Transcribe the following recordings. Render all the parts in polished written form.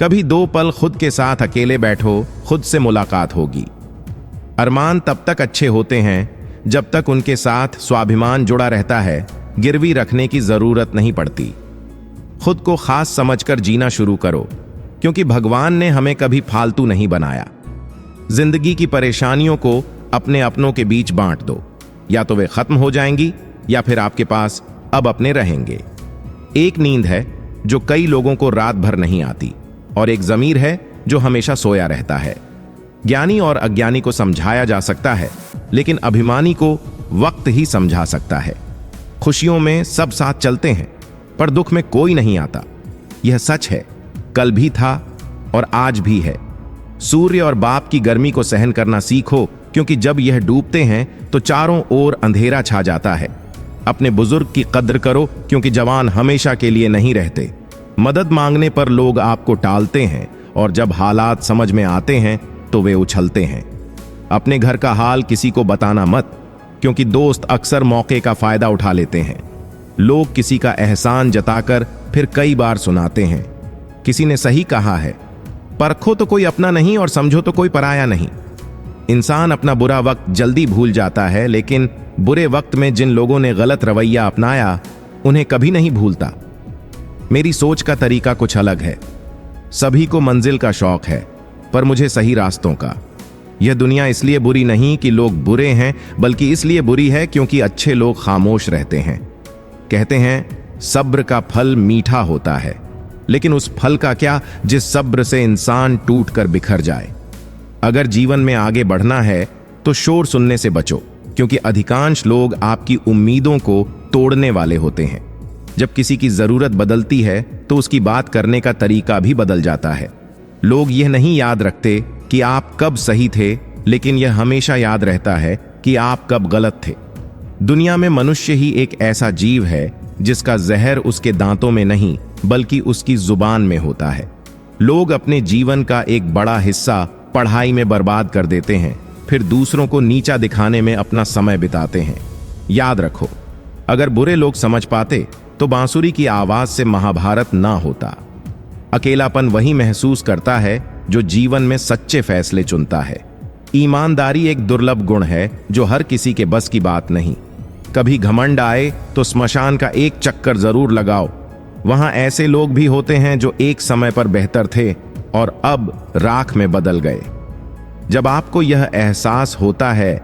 कभी 2 पल खुद के साथ अकेले बैठो, खुद से मुलाकात होगी। अरमान तब तक अच्छे होते हैं जब तक उनके साथ स्वाभिमान जुड़ा रहता है, गिरवी रखने की जरूरत नहीं पड़ती। खुद को खास समझकर जीना शुरू करो, क्योंकि भगवान ने हमें कभी फालतू नहीं बनाया। जिंदगी की परेशानियों को अपने अपनों के बीच बांट दो, या तो वे खत्म हो जाएंगी या फिर आपके पास अब अपने रहेंगे। एक नींद है जो कई लोगों को रात भर नहीं आती, और एक ज़मीर है जो हमेशा सोया रहता है। ज्ञानी और अज्ञानी को समझाया जा सकता है, लेकिन अभिमानी को वक्त ही समझा सकता है। खुशियों में सब साथ चलते हैं, पर दुख में कोई नहीं आता। यह सच है, कल भी था और आज भी है। सूर्य और बाप की गर्मी को सहन करना सीखो, क्योंकि जब यह डूबते हैं तो चारों ओर अंधेरा छा जाता है। अपने बुजुर्ग की कद्र करो, क्योंकि जवान हमेशा के लिए नहीं रहते। मदद मांगने पर लोग आपको टालते हैं, और जब हालात समझ में आते हैं तो वे उछलते हैं। अपने घर का हाल किसी को बताना मत, क्योंकि दोस्त अक्सर मौके का फायदा उठा लेते हैं। लोग किसी का एहसान जताकर फिर कई बार सुनाते हैं। किसी ने सही कहा है, परखो तो कोई अपना नहीं और समझो तो कोई पराया नहीं। इंसान अपना बुरा वक्त जल्दी भूल जाता है, लेकिन बुरे वक्त में जिन लोगों ने गलत रवैया अपनाया उन्हें कभी नहीं भूलता। मेरी सोच का तरीका कुछ अलग है। सभी को मंजिल का शौक है, पर मुझे सही रास्तों का। यह दुनिया इसलिए बुरी नहीं कि लोग बुरे हैं, बल्कि इसलिए बुरी है क्योंकि अच्छे लोग खामोश रहते हैं। कहते हैं सब्र का फल मीठा होता है, लेकिन उस फल का क्या जिस सब्र से इंसान टूट कर बिखर जाए। अगर जीवन में आगे बढ़ना है तो शोर सुनने से बचो, क्योंकि अधिकांश लोग आपकी उम्मीदों को तोड़ने वाले होते हैं। जब किसी की जरूरत बदलती है तो उसकी बात करने का तरीका भी बदल जाता है। लोग यह नहीं याद रखते कि आप कब सही थे, लेकिन यह हमेशा याद रहता है कि आप कब गलत थे। दुनिया में मनुष्य ही एक ऐसा जीव है जिसका जहर उसके दांतों में नहीं, बल्कि उसकी जुबान में होता है। लोग अपने जीवन का एक बड़ा हिस्सा पढ़ाई में बर्बाद कर देते हैं, फिर दूसरों को नीचा दिखाने में अपना समय बिताते हैं। याद रखो, अगर बुरे लोग समझ पाते तो बांसुरी की आवाज से महाभारत ना होता। अकेलापन वही महसूस करता है जो जीवन में सच्चे फैसले चुनता है। ईमानदारी एक दुर्लभ गुण है जो हर किसी के बस की बात नहीं। कभी घमंड आए तो स्मशान का एक चक्कर जरूर लगाओ। वहां ऐसे लोग भी होते हैं जो एक समय पर बेहतर थे और अब राख में बदल गए। जब आपको यह एहसास होता है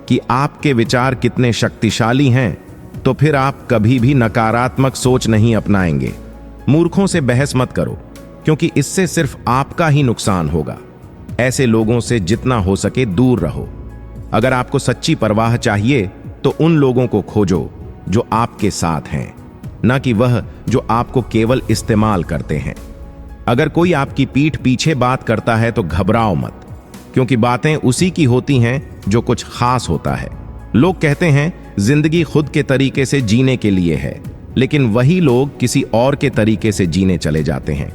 कि आपके विचार कितने शक्तिशाली हैं, तो फिर आप कभी भी नकारात्मक सोच नहीं अपनाएंगे। मूर्खों से बहस मत करो, क्योंकि इससे सिर्फ आपका ही नुकसान होगा। ऐसे लोगों से जितना हो सके दूर रहो। अगर आपको सच्ची परवाह चाहिए तो उन लोगों को खोजो जो आपके साथ हैं, न कि वह जो आपको केवल इस्तेमाल करते हैं। अगर कोई आपकी पीठ पीछे बात करता है तो घबराओ मत, क्योंकि बातें उसी की होती हैं जो कुछ खास होता है। लोग कहते हैं जिंदगी खुद के तरीके से जीने के लिए है, लेकिन वही लोग किसी और के तरीके से जीने चले जाते हैं।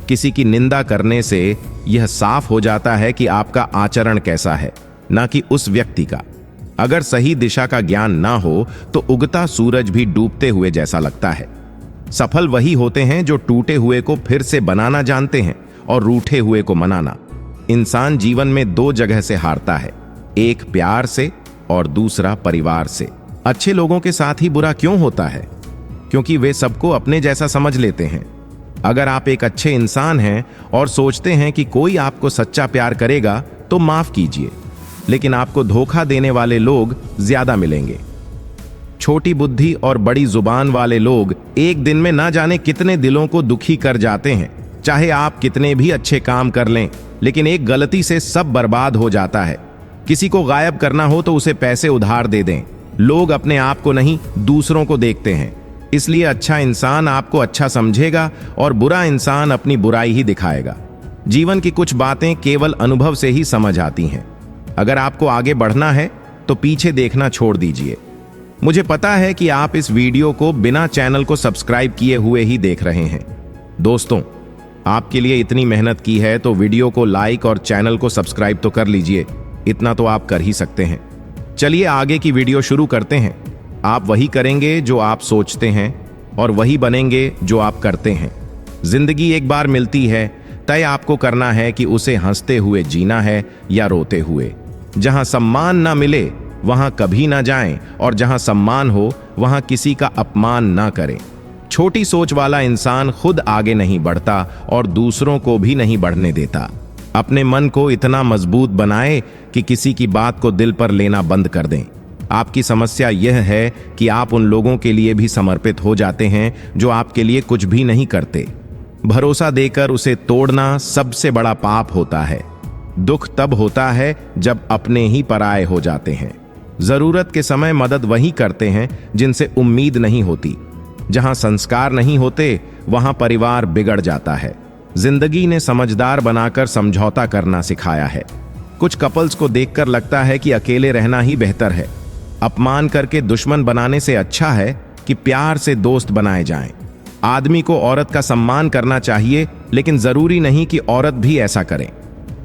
किसी की निंदा करने से यह साफ हो जाता है कि आपका आचरण कैसा है, ना कि उस व्यक्ति का। अगर सही दिशा का ज्ञान ना हो तो उगता सूरज भी डूबते हुए जैसा लगता है। सफल वही होते हैं जो टूटे हुए को फिर से बनाना जानते हैं और रूठे हुए को मनाना। इंसान जीवन में 2 जगह से हारता है, एक प्यार से और दूसरा परिवार से। अच्छे लोगों के साथ ही बुरा क्यों होता है? क्योंकि वे सबको अपने जैसा समझ लेते हैं। अगर आप एक अच्छे इंसान हैं और सोचते हैं कि कोई आपको सच्चा प्यार करेगा तो माफ कीजिए, लेकिन आपको धोखा देने वाले लोग ज्यादा मिलेंगे। छोटी बुद्धि और बड़ी जुबान वाले लोग एक दिन में ना जाने कितने दिलों को दुखी कर जाते हैं। चाहे आप कितने भी अच्छे काम कर लें, लेकिन एक गलती से सब बर्बाद हो जाता है। किसी को गायब करना हो तो उसे पैसे उधार दे दें। लोग अपने आप को नहीं, दूसरों को देखते हैं। इसलिए अच्छा इंसान आपको अच्छा समझेगा और बुरा इंसान अपनी बुराई ही दिखाएगा। जीवन की कुछ बातें केवल अनुभव से ही समझ आती हैं। अगर आपको आगे बढ़ना है तो पीछे देखना छोड़ दीजिए। मुझे पता है कि आप इस वीडियो को बिना चैनल को सब्सक्राइब किए हुए ही देख रहे हैं। दोस्तों, आपके लिए इतनी मेहनत की है तो वीडियो को लाइक और चैनल को सब्सक्राइब तो कर लीजिए। इतना तो आप कर ही सकते हैं। चलिए आगे की वीडियो शुरू करते हैं। आप वही करेंगे जो आप सोचते हैं और वही बनेंगे जो आप करते हैं। जिंदगी एक बार मिलती है, तय आपको करना है कि उसे हंसते हुए जीना है या रोते हुए। जहां सम्मान ना मिले वहां कभी ना जाएं, और जहां सम्मान हो वहां किसी का अपमान ना करें। छोटी सोच वाला इंसान खुद आगे नहीं बढ़ता और दूसरों को भी नहीं बढ़ने देता। अपने मन को इतना मजबूत बनाए कि किसी की बात को दिल पर लेना बंद कर दें। आपकी समस्या यह है कि आप उन लोगों के लिए भी समर्पित हो जाते हैं जो आपके लिए कुछ भी नहीं करते। भरोसा देकर उसे तोड़ना सबसे बड़ा पाप होता है। दुख तब होता है जब अपने ही पराये हो जाते हैं। जरूरत के समय मदद वही करते हैं जिनसे उम्मीद नहीं होती। जहां संस्कार नहीं होते वहां परिवार बिगड़ जाता है। जिंदगी ने समझदार बनाकर समझौता करना सिखाया है। कुछ कपल्स को देखकर लगता है कि अकेले रहना ही बेहतर है। अपमान करके दुश्मन बनाने से अच्छा है कि प्यार से दोस्त बनाए जाएं। आदमी को औरत का सम्मान करना चाहिए, लेकिन जरूरी नहीं कि औरत भी ऐसा करें।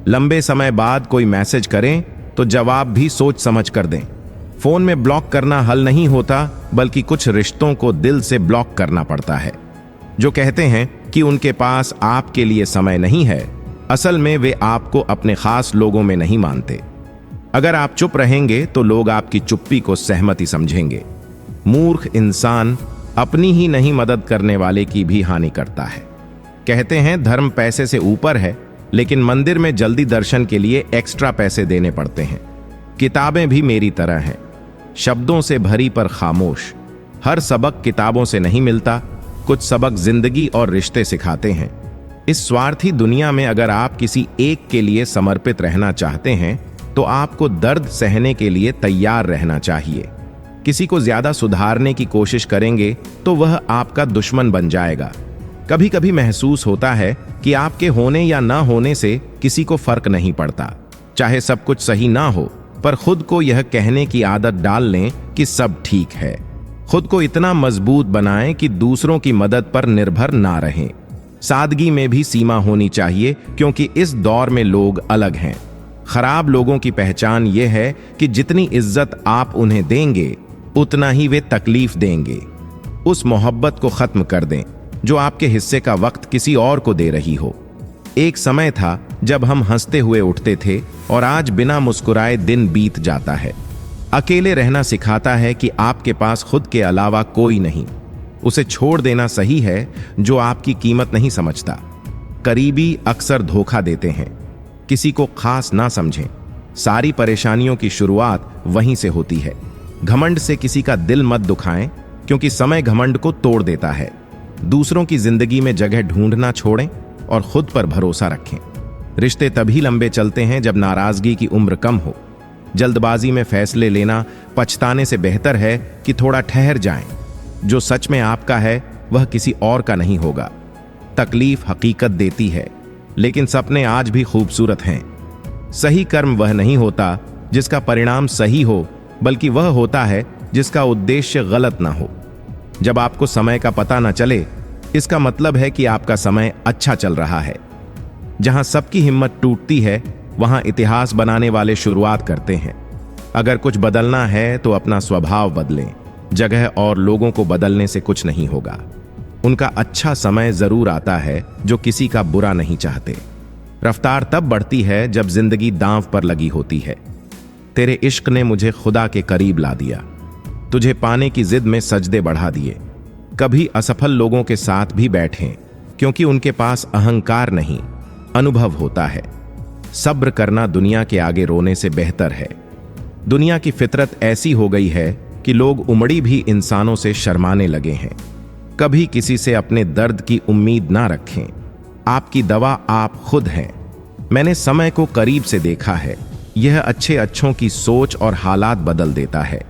लंबे समय बाद कोई मैसेज करें तो जवाब भी सोच समझ कर दें। फोन में ब्लॉक करना हल नहीं होता, बल्कि कुछ रिश्तों को दिल से ब्लॉक करना पड़ता है। जो कहते हैं कि उनके पास आपके लिए समय नहीं है, असल में वे आपको अपने खास लोगों में नहीं मानते। अगर आप चुप रहेंगे तो लोग आपकी चुप्पी को सहमति समझेंगे। मूर्ख इंसान अपनी ही नहीं मदद करने वाले की भी हानि करता है। कहते हैं धर्म पैसे से ऊपर है, लेकिन मंदिर में जल्दी दर्शन के लिए एक्स्ट्रा पैसे देने पड़ते हैं। किताबें भी मेरी तरह हैं, शब्दों से भरी पर खामोश। हर सबक किताबों से नहीं मिलता, कुछ सबक जिंदगी और रिश्ते सिखाते हैं। इस स्वार्थी दुनिया में अगर आप किसी एक के लिए समर्पित रहना चाहते हैं तो आपको दर्द सहने के लिए तैयार रहना चाहिए। किसी को ज्यादा सुधारने की कोशिश करेंगे तो वह आपका दुश्मन बन जाएगा। कभी कभी महसूस होता है कि आपके होने या ना होने से किसी को फर्क नहीं पड़ता। चाहे सब कुछ सही ना हो, पर खुद को यह कहने की आदत डाल लें कि सब ठीक है। खुद को इतना मजबूत बनाएं कि दूसरों की मदद पर निर्भर ना रहें। सादगी में भी सीमा होनी चाहिए, क्योंकि इस दौर में लोग अलग हैं। खराब लोगों की पहचान यह है कि जितनी इज्जत आप उन्हें देंगे उतना ही वे तकलीफ देंगे। उस मोहब्बत को खत्म कर दें जो आपके हिस्से का वक्त किसी और को दे रही हो। एक समय था जब हम हंसते हुए उठते थे, और आज बिना मुस्कुराए दिन बीत जाता है। अकेले रहना सिखाता है कि आपके पास खुद के अलावा कोई नहीं। उसे छोड़ देना सही है जो आपकी कीमत नहीं समझता। करीबी अक्सर धोखा देते हैं। किसी को खास ना समझें। सारी परेशानियों की शुरुआत वहीं से होती है। घमंड से किसी का दिल मत दुखाएं, क्योंकि समय घमंड को तोड़ देता है। दूसरों की जिंदगी में जगह ढूंढना छोड़ें और खुद पर भरोसा रखें। रिश्ते तभी लंबे चलते हैं जब नाराजगी की उम्र कम हो। जल्दबाजी में फैसले लेना पछताने से बेहतर है कि थोड़ा ठहर जाएं। जो सच में आपका है वह किसी और का नहीं होगा। तकलीफ हकीकत देती है, लेकिन सपने आज भी खूबसूरत हैं। सही कर्म वह नहीं होता जिसका परिणाम सही हो, बल्कि वह होता है जिसका उद्देश्य गलत ना हो। जब आपको समय का पता न चले, इसका मतलब है कि आपका समय अच्छा चल रहा है। जहां सबकी हिम्मत टूटती है, वहां इतिहास बनाने वाले शुरुआत करते हैं। अगर कुछ बदलना है तो अपना स्वभाव बदलें। जगह और लोगों को बदलने से कुछ नहीं होगा। उनका अच्छा समय जरूर आता है जो किसी का बुरा नहीं चाहते। रफ्तार तब बढ़ती है जब जिंदगी दांव पर लगी होती है। तेरे इश्क ने मुझे खुदा के करीब ला दिया। तुझे पाने की जिद में सजदे बढ़ा दिए। कभी असफल लोगों के साथ भी बैठें, क्योंकि उनके पास अहंकार नहीं, अनुभव होता है। सब्र करना दुनिया के आगे रोने से बेहतर है। दुनिया की फितरत ऐसी हो गई है कि लोग उमड़ी भी इंसानों से शर्माने लगे हैं। कभी किसी से अपने दर्द की उम्मीद ना रखें। आपकी दवा आप खुद हैं। मैंने समय को करीब से देखा है। यह अच्छे अच्छों की सोच और हालात बदल देता है।